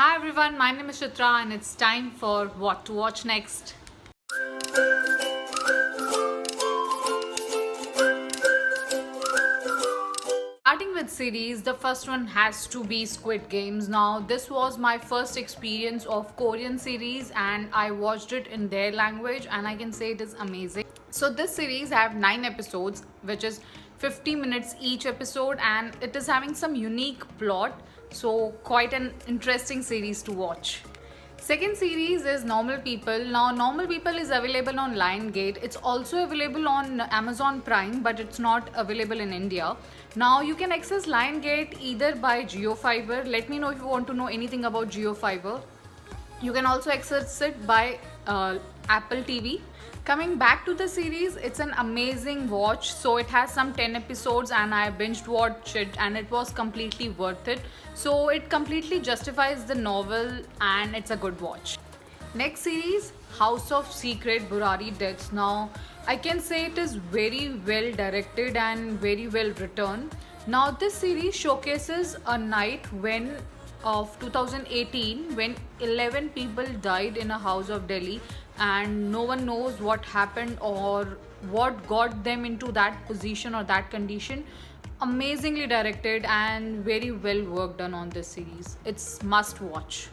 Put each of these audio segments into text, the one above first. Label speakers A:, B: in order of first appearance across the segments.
A: Hi everyone, my name is Chitra and it's time for what to watch next. Starting with series, the first one has to be Squid Games. Now, this was my first experience of Korean series and I watched it in their language and I can say it is amazing. So this series have 9 episodes which is 50 minutes each episode and it is having some unique plot. So quite an interesting series to watch. Second series is Normal People. Now, Normal People is available on Lionsgate. It's also available on Amazon Prime, but it's not available in India. Now, you can access Lionsgate either by JioFiber. Let me know if you want to know anything about JioFiber. You can also access it by Apple TV. Coming back to the series, it's an amazing watch. So it has some 10 episodes and I binged watched it and it was completely worth it. So it completely justifies the novel and it's a good watch. Next series, House of Secret Burari Deaths. Now, I can say it is very well directed and very well written. Now, this series showcases a night when of 2018 when 11 people died in a house of Delhi and no one knows what happened or what got them into that position or that condition. Amazingly directed and very well work done on this series. It's must watch.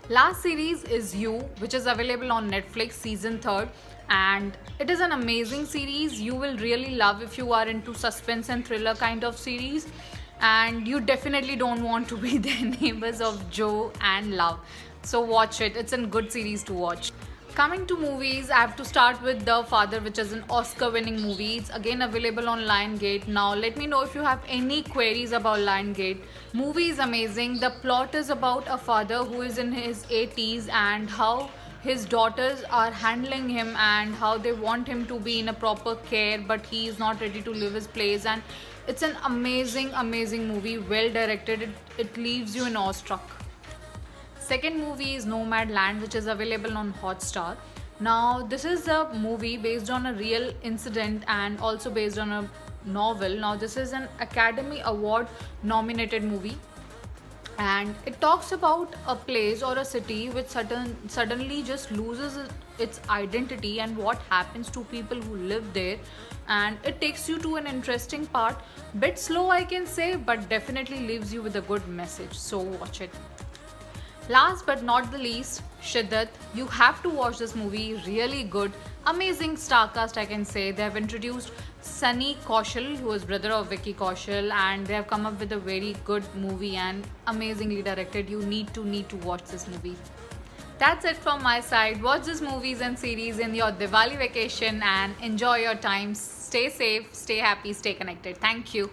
A: Last series is You, which is available on Netflix season 3rd, and it is an amazing series. You will really love if you are into suspense and thriller kind of series, and you definitely don't want to be the neighbors of Joe and Love. So watch it. It's a good series to watch. Coming to movies, I have to start with The Father, which is an Oscar-winning movie. It's again available on Lionsgate. Now, let me know if you have any queries about Lionsgate. Movie is amazing. The plot is about a father who is in his 80s and how his daughters are handling him and how they want him to be in a proper care, but he is not ready to leave his place. And it's an amazing movie, well directed. It leaves you in awestruck. Second movie is Nomadland, which is available on Hotstar. Now, this is a movie based on a real incident and also based on a novel. Now, this is an Academy Award nominated movie and it talks about a place or a city which suddenly just loses its identity and what happens to people who live there, and it takes you to an interesting part. Bit slow I can say, but definitely leaves you with a good message, so watch it. Last but not the least, Shiddat. You have to watch this movie, really good. Amazing star cast, I can say. They have introduced Sunny Kaushal, who is brother of Vicky Kaushal, and they have come up with a very good movie and amazingly directed. You need to watch this movie. That's it from my side. Watch these movies and series in your Diwali vacation and enjoy your time. Stay safe, stay happy, stay connected. Thank you.